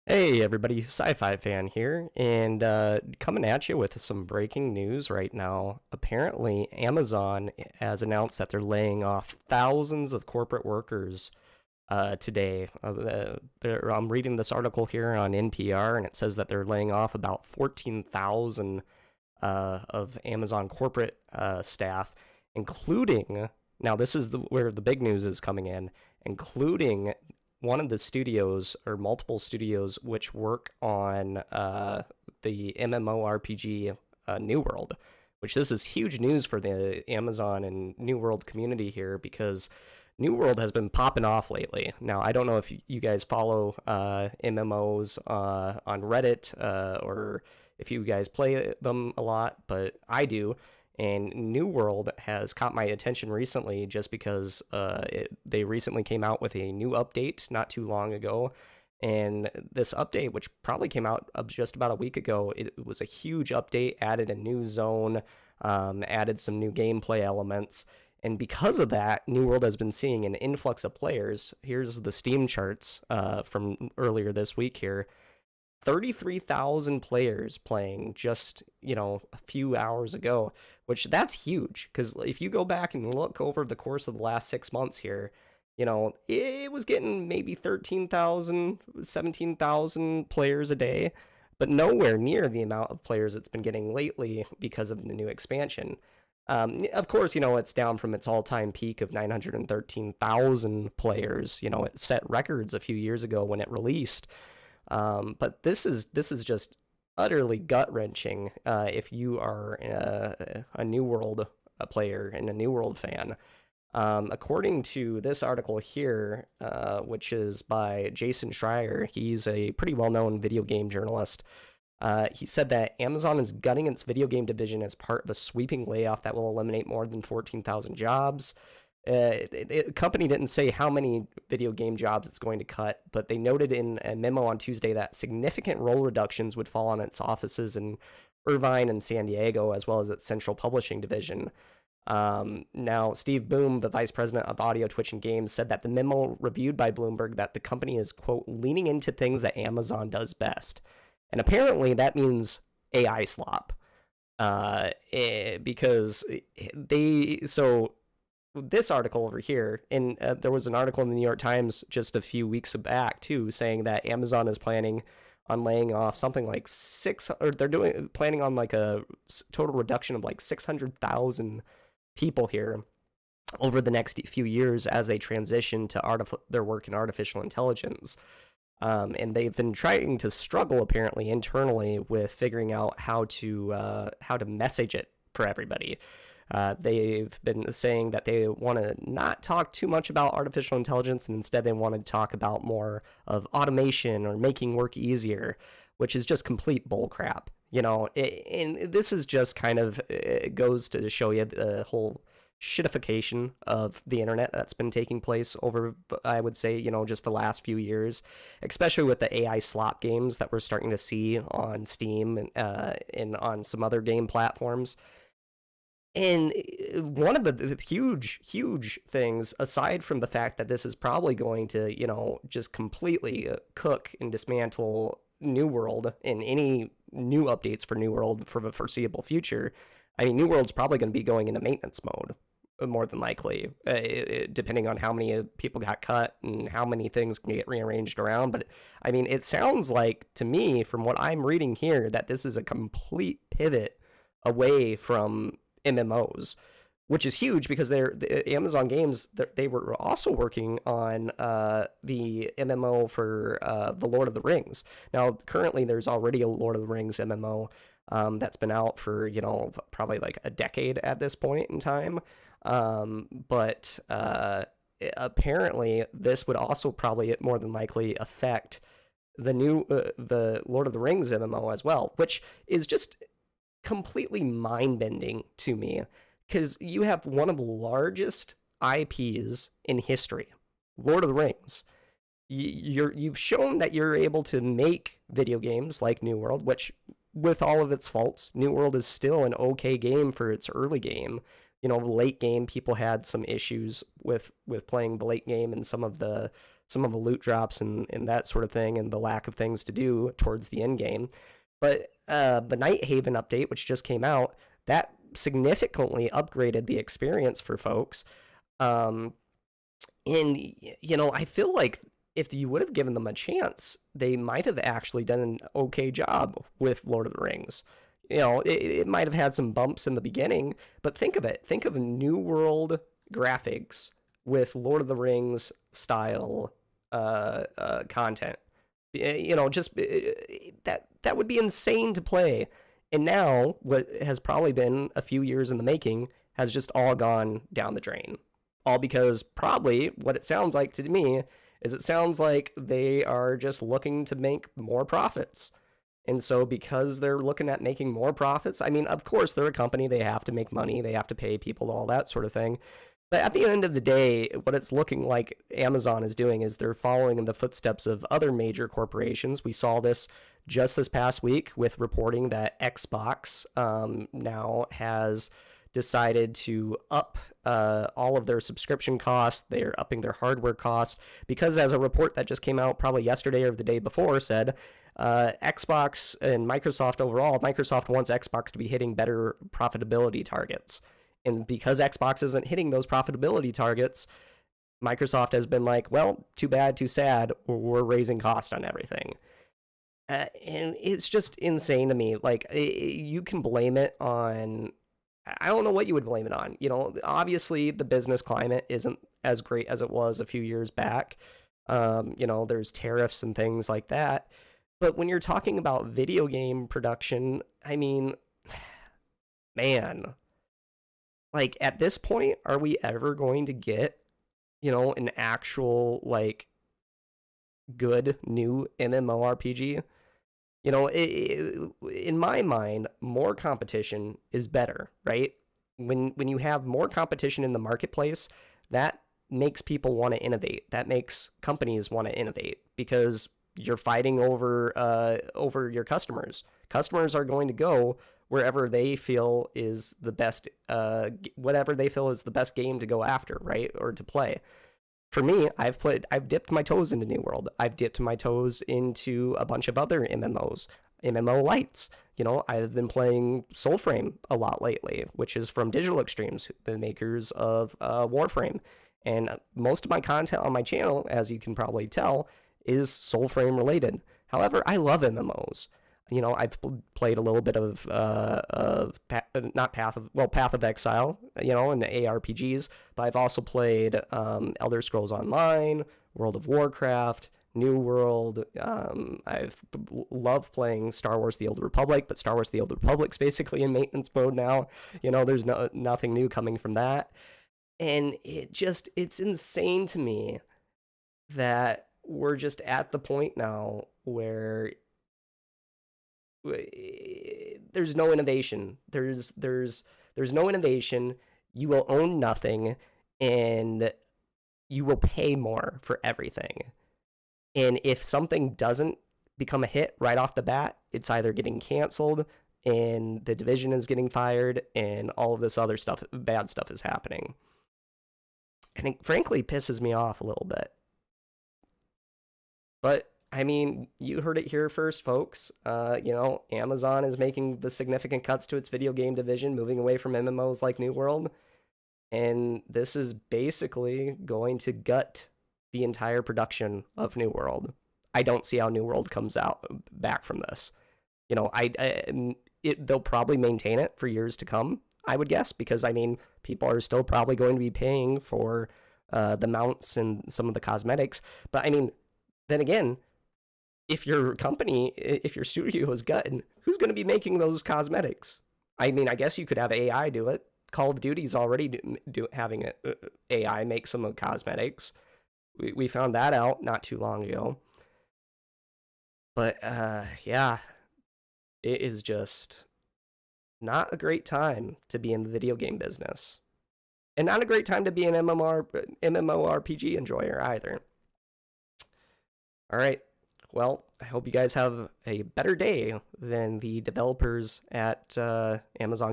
Hey everybody, Sci-Fi Fan here, and coming at you with some breaking news right now. Apparently, Amazon has announced that they're laying off thousands of corporate workers today. I'm reading this article here on NPR, and it says that they're laying off about 14,000 of Amazon corporate staff, including, now this is where the big news is coming in, including one of the studios or multiple studios which work on the MMORPG New World, which this is huge news for the Amazon and New World community here because New World has been popping off lately. Now, I don't know if you guys follow MMOs on Reddit or if you guys play them a lot, but I do. And New World has caught my attention recently just because they recently came out with a new update not too long ago. And this update, which probably came out just about a week ago, it was a huge update, added a new zone, added some new gameplay elements. And because of that, New World has been seeing an influx of players. Here's the Steam charts from earlier this week here. 33,000 players playing just, a few hours ago, which that's huge because if you go back and look over the course of the last 6 months here, it was getting maybe 13,000, 17,000 players a day, but nowhere near the amount of players it's been getting lately because of the new expansion. Of course, it's down from its all-time peak of 913,000 players. It set records a few years ago when it released. But this is just utterly gut wrenching if you are a New World player and a New World fan. According to this article here, which is by Jason Schreier, he's a pretty well known video game journalist. He said that Amazon is gutting its video game division as part of a sweeping layoff that will eliminate more than 14,000 jobs. The company didn't say how many video game jobs it's going to cut, but they noted in a memo on Tuesday that significant role reductions would fall on its offices in Irvine and San Diego, as well as its central publishing division. Now, Steve Boom, the vice president of audio, Twitch, and games, said that the memo reviewed by Bloomberg that the company is, quote, leaning into things that Amazon does best. And apparently that means AI slop. Because this article over here, and there was an article in the New York Times just a few weeks back too, saying that Amazon is planning on laying off something like planning on like a total reduction of like 600,000 people here over the next few years as they transition to their work in artificial intelligence. And they've been trying to struggle apparently internally with figuring out how to message it for everybody. They've been saying that they want to not talk too much about artificial intelligence, and instead they want to talk about more of automation or making work easier, which is just complete bullcrap. And this is just kind of, it goes to show you the whole shitification of the internet that's been taking place over, I would say, just the last few years, especially with the AI slop games that we're starting to see on Steam and on some other game platforms. And one of the huge things, aside from the fact that this is probably going to, just completely cook and dismantle New World and any new updates for New World for the foreseeable future, I mean, New World's probably going to be going into maintenance mode, more than likely, depending on how many people got cut and how many things can get rearranged around. But, I mean, it sounds like, to me, from what I'm reading here, that this is a complete pivot away from MMOs, which is huge because the Amazon games, they were also working on the MMO for the Lord of the Rings. Now, currently, there's already a Lord of the Rings MMO that's been out for, probably like a decade at this point in time. But apparently, this would also probably more than likely affect the Lord of the Rings MMO as well, which is just completely mind-bending to me because you have one of the largest IPs in history, Lord of the Rings. You've shown that you're able to make video games like New World, which, with all of its faults, New World is still an okay game for its early game. The late game, people had some issues with playing the late game and some of the some of the loot drops and that sort of thing, and the lack of things to do towards the end game. But the Night Haven update, which just came out, that significantly upgraded the experience for folks. And, I feel like if you would have given them a chance, they might have actually done an okay job with Lord of the Rings. It might have had some bumps in the beginning, but think of it. Think of New World graphics with Lord of the Rings style content. Just that would be insane to play. And now, what has probably been a few years in the making has just all gone down the drain. All because probably what it sounds like to me is it sounds like they are just looking to make more profits. And so because they're looking at making more profits, I mean, of course, they're a company. They have to make money. They have to pay people, all that sort of thing. But at the end of the day, what it's looking like Amazon is doing is they're following in the footsteps of other major corporations. We saw this just this past week with reporting that Xbox now has decided to up all of their subscription costs. They're upping their hardware costs because, as a report that just came out probably yesterday or the day before said, Xbox and Microsoft overall, Microsoft wants Xbox to be hitting better profitability targets. And because Xbox isn't hitting those profitability targets, Microsoft has been like, well, too bad, too sad, we're raising cost on everything. And it's just insane to me. Like, you can blame it on, I don't know what you would blame it on. Obviously the business climate isn't as great as it was a few years back. There's tariffs and things like that. But when you're talking about video game production, I mean, man, like, at this point, are we ever going to get, an actual, like, good new MMORPG? In my mind, more competition is better, right? When you have more competition in the marketplace, that makes people want to innovate. That makes companies want to innovate because you're fighting over your customers. Customers are going to go wherever they feel is the best, whatever they feel is the best game to go after, right? Or to play. For me, I've dipped my toes into New World. I've dipped my toes into a bunch of other MMOs, MMO lights. I've been playing Soulframe a lot lately, which is from Digital Extremes, the makers of Warframe. And most of my content on my channel, as you can probably tell, is Soulframe related. However, I love MMOs. I've played a little bit of Path of Exile, and the ARPGs, but I've also played Elder Scrolls Online, World of Warcraft, New World. I've loved playing Star Wars: The Old Republic, but Star Wars: The Old Republic's basically in maintenance mode now. There's nothing new coming from that, and it's insane to me that we're just at the point now where there's no innovation. There's no innovation. You will own nothing, and you will pay more for everything. And if something doesn't become a hit right off the bat, it's either getting canceled, and the division is getting fired, and all of this other stuff, bad stuff, is happening. And it frankly pisses me off a little bit. But I mean, you heard it here first, folks. Amazon is making the significant cuts to its video game division, moving away from MMOs like New World. And this is basically going to gut the entire production of New World. I don't see how New World comes out back from this. They'll probably maintain it for years to come, I would guess, because, I mean, people are still probably going to be paying for the mounts and some of the cosmetics. But, I mean, then again, if your studio is gutted, who's going to be making those cosmetics? I mean, I guess you could have AI do it. Call of Duty's already having AI make some of the cosmetics. We found that out not too long ago. But, yeah, it is just not a great time to be in the video game business. And not a great time to be an MMORPG enjoyer either. All right. Well, I hope you guys have a better day than the developers at Amazon